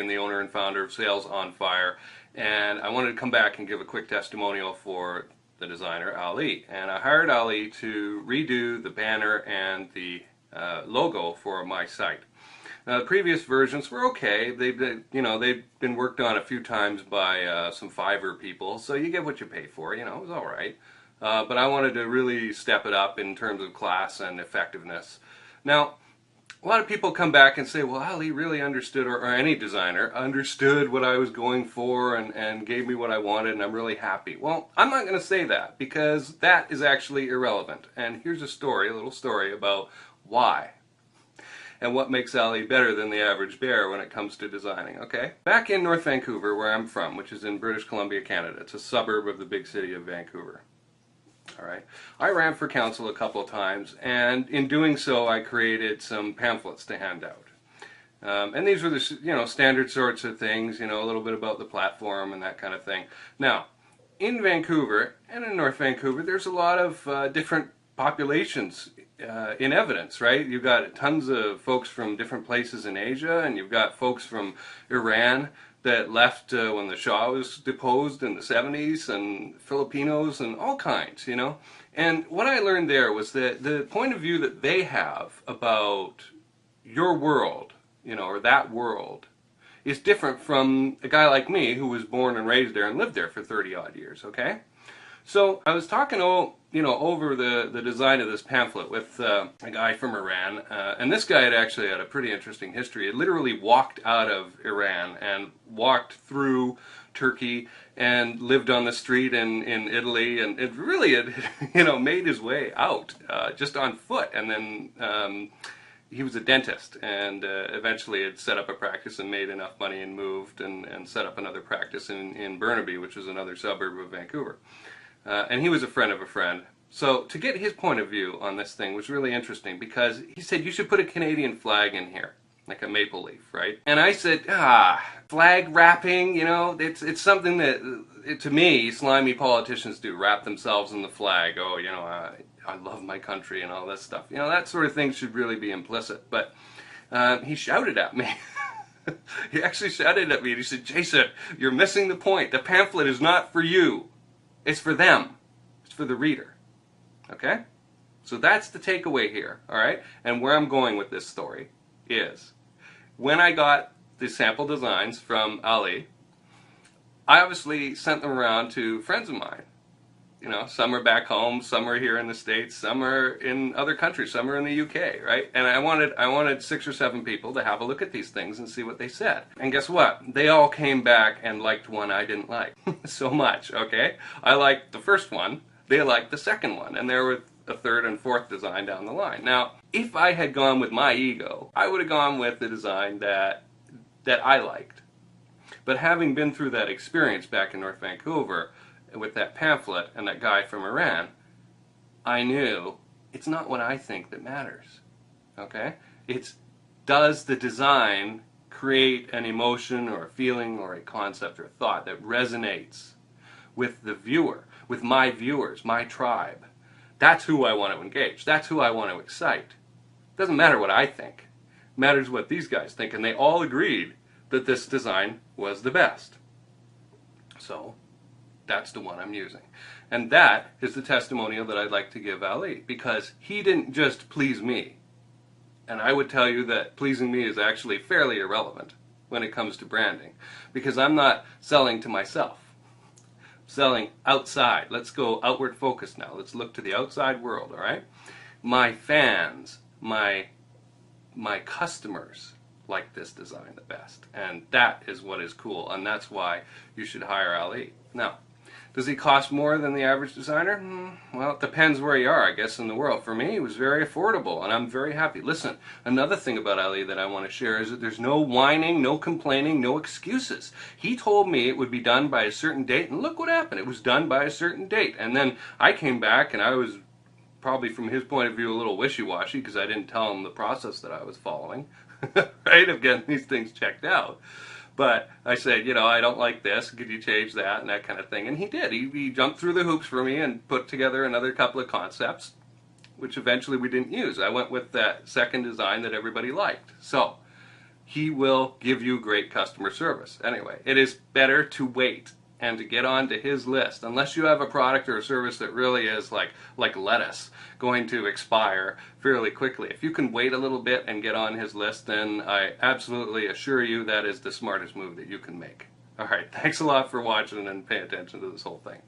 and the owner and founder of Sales on Fire, and I wanted to come back and give a quick testimonial for the designer aLee. And I hired aLee to redo the banner and the logo for my site. Now, the previous versions were okay. They've been worked on a few times by some Fiverr people, so you get what you pay for. It was all right. But I wanted to really step it up in terms of class and effectiveness. Now, a lot of people come back and say, well, aLee really understood, or any designer understood what I was going for and gave me what I wanted, and I'm really happy. Well, I'm not going to say that, because that is actually irrelevant. And here's a little story about why and what makes aLee better than the average bear when it comes to designing, okay? Back in North Vancouver, where I'm from, which is in British Columbia, Canada, it's a suburb of the big city of Vancouver. All right. I ran for council a couple of times, and in doing so, I created some pamphlets to hand out. And these were the standard sorts of things, a little bit about the platform and that kind of thing. Now, in Vancouver and in North Vancouver, there's a lot of different populations in evidence, right? You've got tons of folks from different places in Asia, and you've got folks from Iran that left when the Shah was deposed in the 70s, and Filipinos and all kinds, And what I learned there was that the point of view that they have about your world, or that world, is different from a guy like me who was born and raised there and lived there for 30 odd years, okay? So I was talking over the design of this pamphlet with a guy from Iran, and this guy had actually had a pretty interesting history. He literally walked out of Iran and walked through Turkey and lived on the street in Italy, and it really had made his way out just on foot. And then he was a dentist, and eventually had set up a practice and made enough money and moved and set up another practice in Burnaby, which is another suburb of Vancouver. And he was a friend of a friend. So to get his point of view on this thing was really interesting, because he said, you should put a Canadian flag in here, like a maple leaf, right? And I said, flag wrapping, it's something that, to me, slimy politicians do, wrap themselves in the flag. Oh, I love my country and all this stuff. That sort of thing should really be implicit. But he shouted at me. He actually shouted at me, and he said, Jason, you're missing the point. The pamphlet is not for you. It's for them. It's for the reader. Okay? So that's the takeaway here, all right? And where I'm going with this story is, when I got the sample designs from aLee, I obviously sent them around to friends of mine. Some are back home, some are here in the States, some are in other countries, some are in the UK, right? And I wanted 6 or 7 people to have a look at these things and see what they said. And guess what? They all came back and liked one I didn't like so much, okay? I liked the first one, they liked the second one, and there were a third and fourth design down the line. Now, if I had gone with my ego, I would have gone with the design that I liked. But having been through that experience back in North Vancouver, with that pamphlet and that guy from Iran, I knew it's not what I think that matters, okay? It's, does the design create an emotion or a feeling or a concept or a thought that resonates with the viewer, with my viewers, my tribe? That's who I want to engage. That's who I want to excite. It doesn't matter what I think. It matters what these guys think, and they all agreed that this design was the best. So that's the one I'm using. And that is the testimonial that I'd like to give aLee, because he didn't just please me. And I would tell you that pleasing me is actually fairly irrelevant when it comes to branding, because I'm not selling to myself. I'm selling outside. Let's go outward focused now. Let's look to the outside world, all right? My fans, my customers like this design the best. And that is what is cool, and that's why you should hire aLee. Now, does he cost more than the average designer? Well, it depends where you are, I guess, in the world. For me, it was very affordable, and I'm very happy. Listen, another thing about aLee that I want to share is that there's no whining, no complaining, no excuses. He told me it would be done by a certain date, and look what happened. It was done by a certain date. And then I came back, and I was probably, from his point of view, a little wishy-washy, because I didn't tell him the process that I was following, right, of getting these things checked out. But I said, I don't like this, could you change that, and that kind of thing. And he did. He jumped through the hoops for me and put together another couple of concepts, which eventually we didn't use. I went with that second design that everybody liked. So, he will give you great customer service. Anyway, it is better to wait and to get onto his list, unless you have a product or a service that really is like lettuce, going to expire fairly quickly. If you can wait a little bit and get on his list, then I absolutely assure you that is the smartest move that you can make. All right, thanks a lot for watching and pay attention to this whole thing.